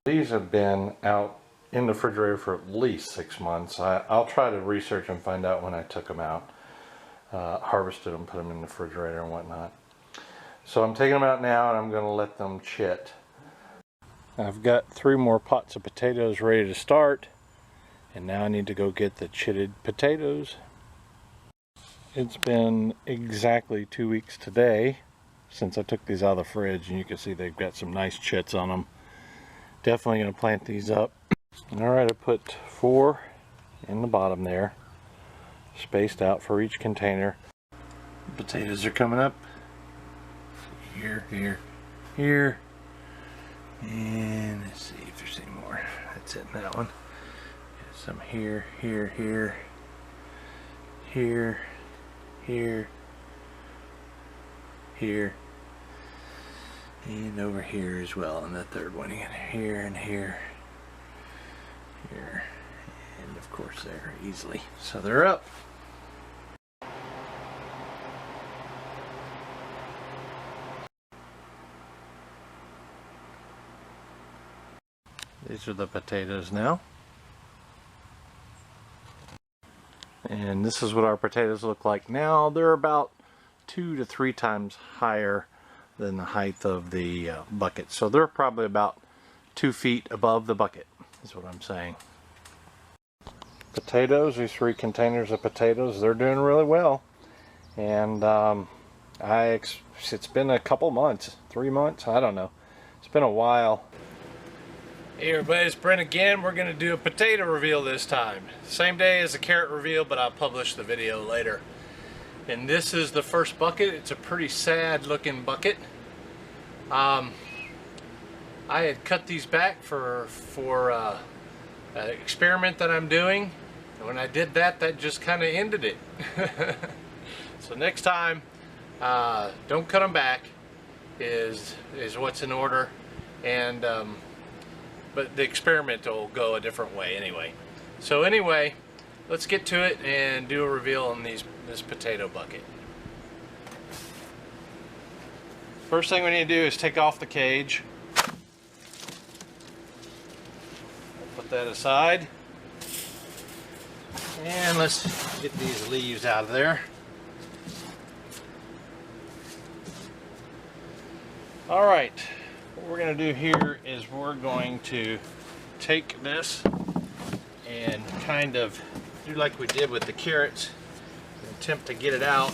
These have been out in the refrigerator for at least 6 months. I'll try to research and find out when I took them out, harvested them, put them in the refrigerator and whatnot. So I'm taking them out now and I'm going to let them chit. I've got 3 more pots of potatoes ready to start, and now I need to go get the chitted potatoes. It's been exactly 2 weeks today since I took these out of the fridge, and you can see they've got some nice chits on them. Definitely going to plant these up. Alright, I put 4 in the bottom there, spaced out for each container. Potatoes are coming up. Here, here, here. And let's see if there's any more. That's it in that one. Got some here, here, here, here, here, here, and over here as well. And the third one again, here and here, here, and of course there, easily. So they're up. These are the potatoes now. And this is what our potatoes look like now. They're about 2 to 3 times higher than the height of the bucket. So they're probably about 2 feet above the bucket, is what I'm saying. Potatoes, these 3 containers of potatoes, they're doing really well. And it's been a couple months, 3 months, I don't know. It's been a while. Hey everybody, it's Brent again. We're going to do a potato reveal this time. Same day as the carrot reveal, but I'll publish the video later. And this is the first bucket. It's a pretty sad looking bucket. I had cut these back for an experiment that I'm doing. And when I did that, that just kind of ended it. So next time, don't cut them back is what's in order. And but the experiment will go a different way anyway. So anyway, let's get to it and do a reveal on this potato bucket. First thing we need to do is take off the cage. Put that aside. And let's get these leaves out of there. All right. What we're going to do here is we're going to take this and kind of do like we did with the carrots and attempt to get it out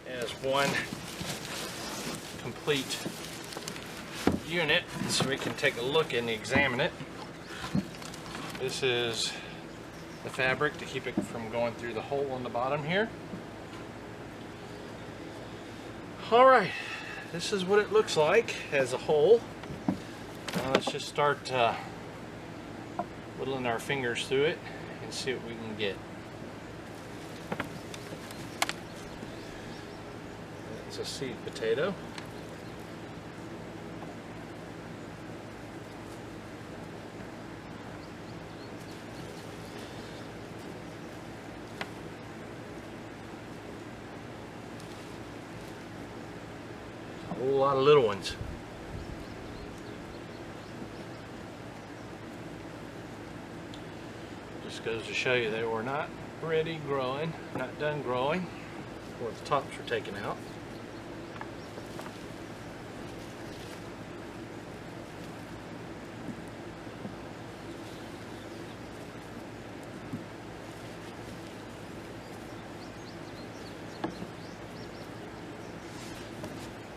as one complete unit so we can take a look and examine it. This is the fabric to keep it from going through the hole on the bottom here. All right. This is what it looks like as a whole. Now let's just start whittling our fingers through it and see what we can get. It's a seed potato. A whole lot of little ones. Just goes to show you they were not ready growing, not done growing, or the tops were taken out.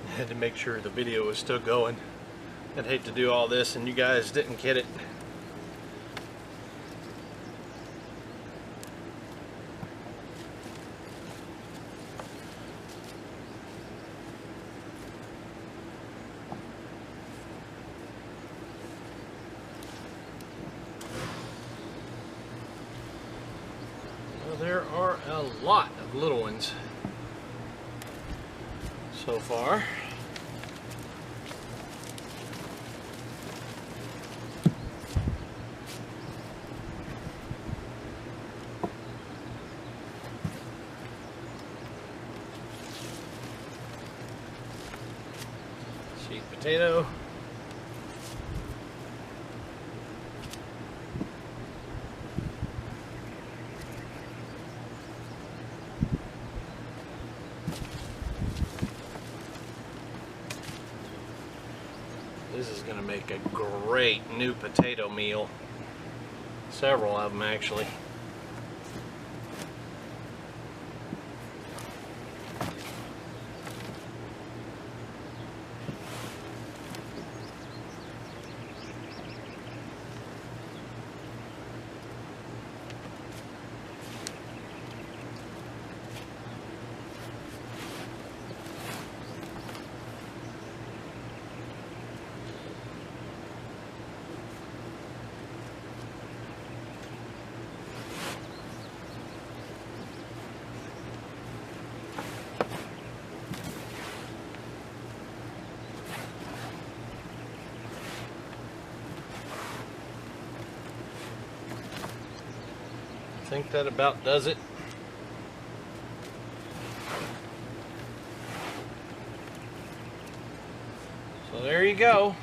I had to make sure the video was still going. I'd hate to do all this and you guys didn't get it. Well, there are a lot of little ones so far. Sweet potato. This is going to make a great new potato meal. Several of them actually. I think that about does it. So there you go.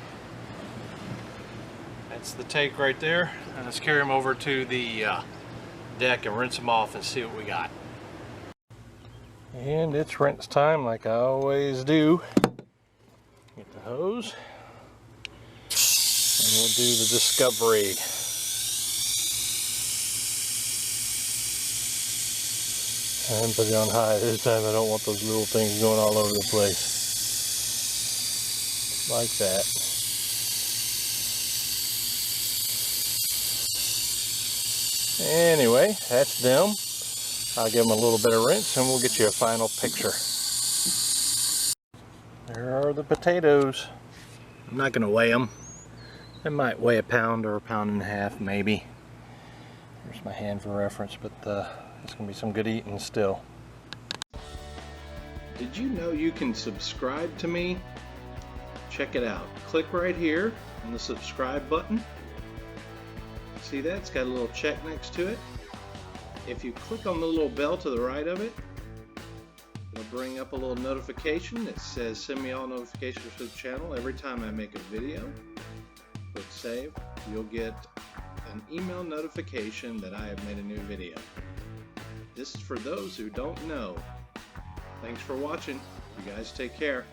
That's the take right there. And let's carry them over to the deck and rinse them off and see what we got. And it's rinse time like I always do. Get the hose. And we'll do the discovery. And put it on high this time. I don't want those little things going all over the place. Like that. Anyway, that's them. I'll give them a little bit of rinse and we'll get you a final picture. There are the potatoes. I'm not going to weigh them. They might weigh a pound or a pound and a half maybe. Here's my hand for reference, but it's going to be some good eating still. Did you know you can subscribe to me? Check it out. Click right here on the subscribe button. See that? It's got a little check next to it. If you click on the little bell to the right of it, it'll bring up a little notification that says send me all notifications to the channel every time I make a video. Click save. You'll get an email notification that I have made a new video. This is for those who don't know. Thanks for watching. You guys take care.